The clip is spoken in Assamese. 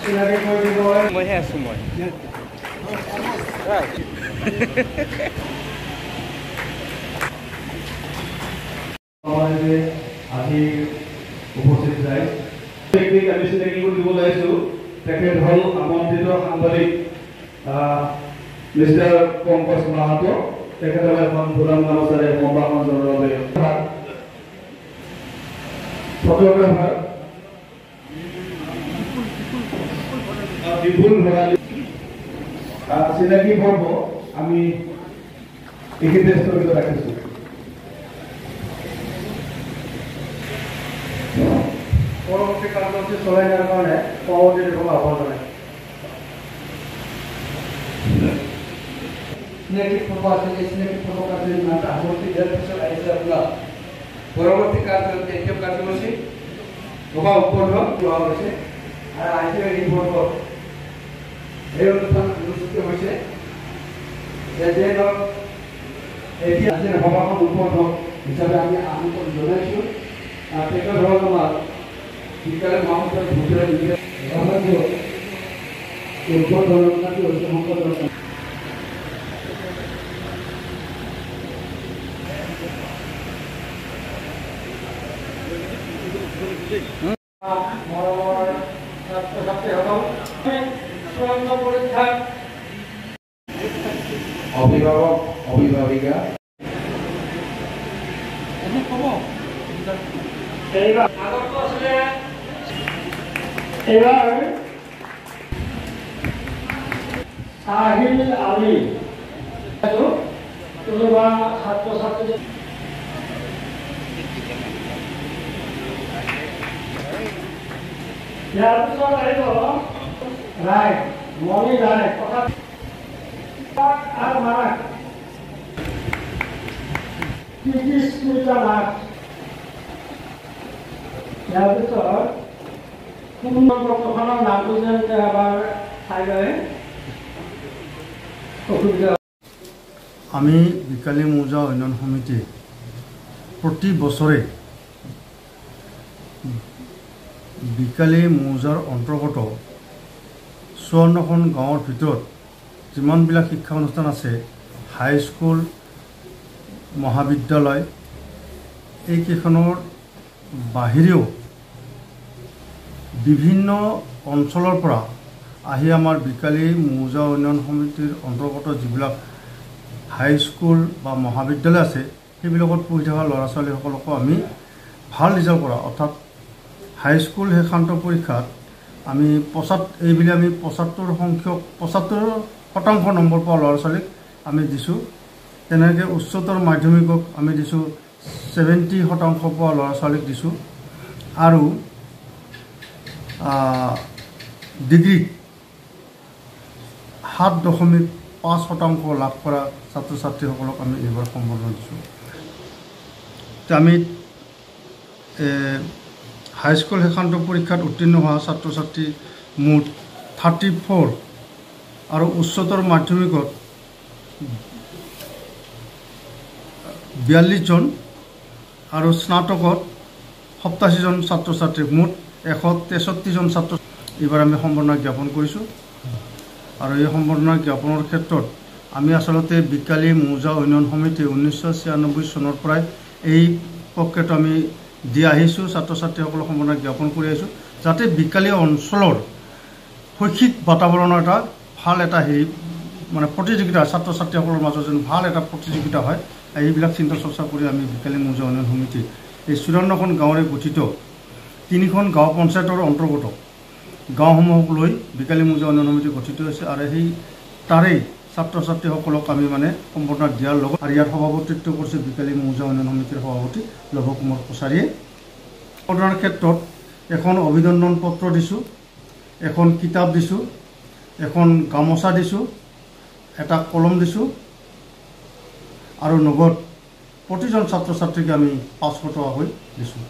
মইহে আছোঁ মই আজি উপস্থিত যায় আমি চিনাকি কৰি দিব লাগিছোঁ তেখেত হ'ল আমন্ত্ৰিত সাংবাদিক মিষ্টাৰ পংকজ মাহাতো তেখেতক এখন ফুলাম গামোচাৰে সম্ভাষণ জনোৱাৰ বাবে ফটোগ্ৰাফাৰ বিপুল ভৰালী চিনাকি পৰ্ব আমি এইখিনিতে স্থগিত ৰাখিছোঁ। পৰৱৰ্তী কাৰ্যসূচী চলাই নিয়াৰ কাৰণে সভাপতি দেশক আহ্বান জনাইছোঁ। চিনাকি ফটো আছে চিনাকি ফটো কাৰ্যসূচী মাত্ৰ আগতে দিয়াৰ পিছত আহিছে আপোনাৰ পৰৱৰ্তী কাৰ্যসূচী এতিয়া কাৰ্যসূচী সভা উপলব্ধ লোৱা হৈছে আৰু আজিৰ এই পৰ্ব এই অনুষ্ঠান অনুষ্ঠিত হৈছে যে ধৰক এতিয়া আজিৰ সভাখন উপলব্ধ হিচাপে আমি আমন্ত্ৰণ জনাইছোঁ। তেখেত হ'ল আমাৰ বিদ্যালয় মহাবিদ্যালয় ভূতৰাজ অভিভাৱক অভিভাৱিকা এইবাৰ আহিল আলি কোনোবা ছাত্ৰ ছাত্ৰী ইয়াৰ পিছত আহিব ৰায় মণি ৰায় কথা আৰু মাৰাক কৃষ্ণিতা নাথ ইয়াৰ পিছত প্ৰখনৰ নামটো যেন এবাৰ চাই লয় অসুবিধা। আমি বিকালী মৌজা উন্নয়ন সমিতি প্ৰতি বছৰে বিকালী মৌজাৰ অন্তৰ্গত 54খন গাঁৱৰ ভিতৰত যিমানবিলাক শিক্ষা অনুষ্ঠান আছে হাইস্কুল মহাবিদ্যালয় এইকেইখনৰ বাহিৰেও বিভিন্ন অঞ্চলৰ পৰা আহি আমাৰ বিকালী মৌজা উন্নয়ন সমিতিৰ অন্তৰ্গত যিবিলাক হাইস্কুল বা মহাবিদ্যালয় আছে সেইবিলাকত পঢ়ি থকা ল'ৰা ছোৱালীসকলকো আমি ভাল ৰিজাল্ট কৰা অৰ্থাৎ হাইস্কুল শেষান্ত পৰীক্ষাত আমি এইবুলি আমি 75% নম্বৰ পোৱা ল'ৰা ছোৱালীক আমি দিছোঁ। তেনেকৈ উচ্চতৰ মাধ্যমিকক আমি দিছোঁ 70% পোৱা ল'ৰা ছোৱালীক দিছোঁ আৰু ডিগ্ৰীত 7.5% লাভ কৰা ছাত্ৰ ছাত্ৰীসকলক আমি এইবাৰ সম্বৰ্ধনা দিছোঁ। আমি হাইস্কুল শেষান্ত পৰীক্ষাত উত্তীৰ্ণ হোৱা ছাত্ৰ ছাত্ৰী মুঠ 34 আৰু উচ্চতৰ মাধ্যমিকত 42 জন আৰু স্নাতকত 87 জন ছাত্ৰ ছাত্ৰীক মুঠ 163 জন ছাত্ৰ এইবাৰ আমি সম্বৰ্ধনা জ্ঞাপন কৰিছোঁ। আৰু এই সম্বৰ্ধনা জ্ঞাপনৰ ক্ষেত্ৰত আমি আচলতে বিকালী মৌজা উন্নয়ন সমিতি 1996 চনৰ পৰাই এই প্ৰক্ৰিয়াটো আমি দি আহিছোঁ। ছাত্ৰ ছাত্ৰীসকলক সম্বৰ্ধনা জ্ঞাপন কৰি আহিছোঁ যাতে বিকালী অঞ্চলৰ শৈক্ষিক বাতাবৰণৰ এটা ভাল এটা মানে প্ৰতিযোগিতা ছাত্ৰ ছাত্ৰীসকলৰ মাজত যেন ভাল এটা প্ৰতিযোগিতা হয় এইবিলাক চিন্তা চৰ্চা কৰি আমি বিকালী মৌজা উন্নয়ন সমিতি এই 54খন গাঁৱৰে গঠিত 3খন গাঁও পঞ্চায়তৰ অন্তৰ্গত গাঁওসমূহক লৈ বিকালী মৌজা উন্নয়ন সমিতি গঠিত হৈছে আৰু সেই তাৰেই ছাত্ৰ ছাত্ৰীসকলক আমি মানে সম্বৰ্ধনা দিয়াৰ লগত আৰু ইয়াৰ সভাপতিত্ব কৰিছে বিকালী মৌজা উন্নয়ন সমিতিৰ সভাপতি লভ কুমাৰ কছাৰীয়ে। সম্বৰ্ধনাৰ ক্ষেত্ৰত এখন অভিনন্দন পত্ৰ দিছোঁ, এখন কিতাপ দিছোঁ, এখন গামোচা দিছোঁ, এটা কলম দিছোঁ আৰু নগদ প্ৰতিজন ছাত্ৰ ছাত্ৰীকে আমি 500 টকাকৈ দিছোঁ।